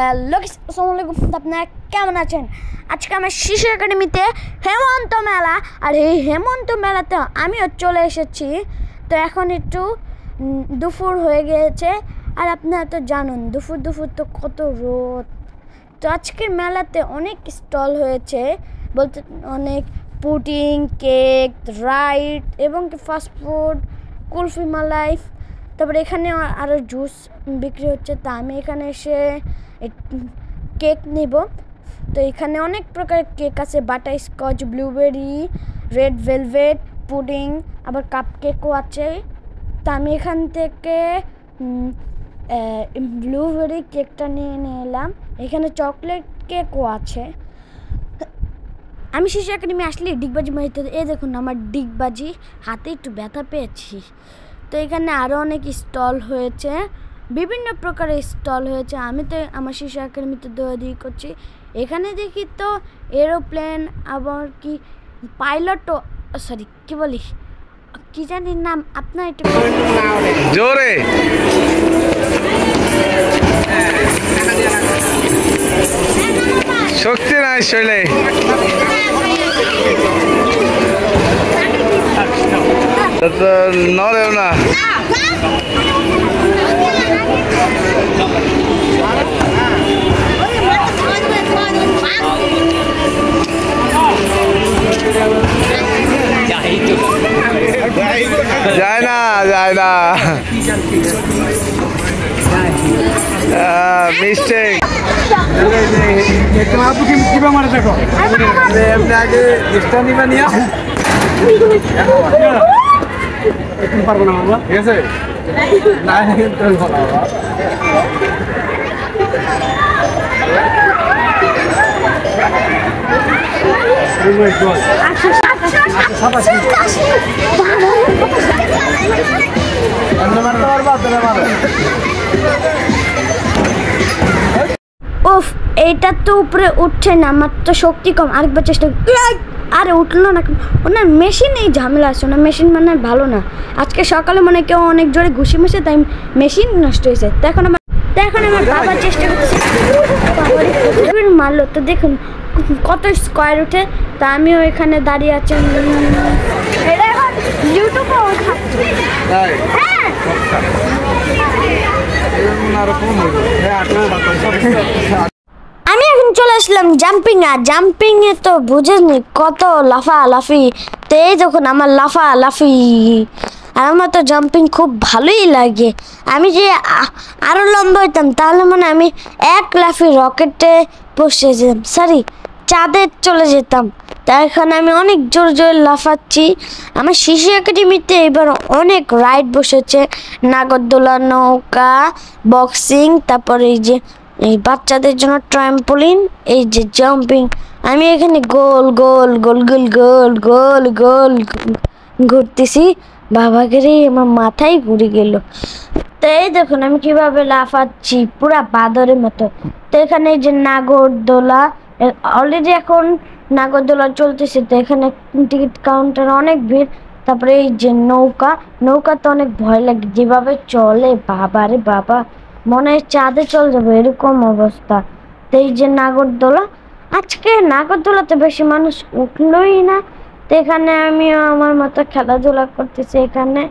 Hello আসসালামু আলাইকুম, আপনারা কেমন আছেন? আজকে আমার শিশু একাডেমিতে হেমন্ত মেলা, আর এই হেমন্ত মেলাতে আমিও চলে এসেছি। তো এখন একটু দুপুর হয়ে গিয়েছে, আর আপনারা তো জানুন দুপুর তো কত রোদ। তো আজকের মেলাতে অনেক স্টল হয়েছে, বলতে অনেক পুডিং, কেক, রাইড এবং ফাস্টফুড, কুলফি মালাই। তারপরে এখানে আরও জুস বিক্রি হচ্ছে। তা আমি এখানে এসে কেক নিব। তো এখানে অনেক প্রকারের কেক আছে, butter Scotch, blueberry, red velvet, pudding, আবার কাপ কেকও আছে। তা আমি এখান থেকে ব্লুবেরি কেকটা নিয়ে এলাম। এখানে চকলেট কেকও আছে। আমি শিশু একাডেমি আসলে ডিগবাজি মারিতে, এই দেখুন আমার ডিগবাজি হাতে একটু ব্যথা পেয়েছি। তো এখানে আরও অনেক স্টল হয়েছে, বিভিন্ন প্রকারের স্টল হয়েছে। আমি তো আমার শিশু একাডেমিতে দৌড়াদৌড়ি করছি। এখানে দেখি তো এরোপ্লেন, আবার কি পাইলটও, সরি কি বলি কি জানি নাম, আপনার একটু জোরে শক্তি নাই শৈলে। নড়েও না। যায় না মিস্টেক। পারবো না বাবা, ঠিক আছে? না উফ, এইটা তো উপরে উঠছে না, আমার তো শক্তি কম। আরেকবার চেষ্টা, আরে উঠলো না। ওনার মেশিন এই ঝামেলা আছে, ওনার মেশিন মানে ভালো না। আজকে সকালে মনে কেউ অনেক জোরে ঘুষি মেশে, তাই মেশিন নষ্ট হয়েছে। তো এখন আমার বাবা চেষ্টা করতেছে, মারলো। তো দেখুন কত স্কোয়ার উঠে। তা আমিও এখানে দাঁড়িয়ে আছি। আমি এখন চলে আসলাম জাম্পিং এ। তো বুঝেনি কত লাফালাফি। তো এই যখন আমার লাফালাফি, আর আমার তো জাম্পিং খুব ভালোই লাগে। আমি যে আরো লম্বা হইতাম, তাহলে মানে আমি এক লাফি রকেটে বসে যেতাম, সরি চাঁদে চলে যেতাম। তাই এখন আমি অনেক জোরে লাফাচ্ছি। আমার শিশু একাডেমিতে এবার অনেক রাইড বসেছে, নাগরদোলা, নৌকা, বক্সিং, তারপরে এই যে এই বাচ্চাদের জন্য ট্রাম্পোলিন, এই যে জাম্পিং। আমি এখানে গোল গোল গোল গোল গোল গোল গোল ঘুরতেছি। বাবাকে রে, আমার মাথায় ঘুরে গেল। তো এই দেখুন আমি কিভাবে লাফাচ্ছি, পুরা বাদরের মতো। তো এখানে এই যে নাগরদোলা, অলরেডি এখন নাগরদোলা চলতেছে। তো এখানে টিকিট কাউন্টার অনেক ভিড়। তারপরে এই যে নৌকা তো অনেক ভয় লাগে, যেভাবে চলে বাবা রে বাবা, মনে হয় চাঁদে চলে যাবে এরকম অবস্থা। তো এই যে নাগরদোলা, আজকে নাগরদোলাতে বেশি মানুষ উঠলোই না। তো এখানে আমিও আমার মতো খেলাধুলা করতেছি। এখানে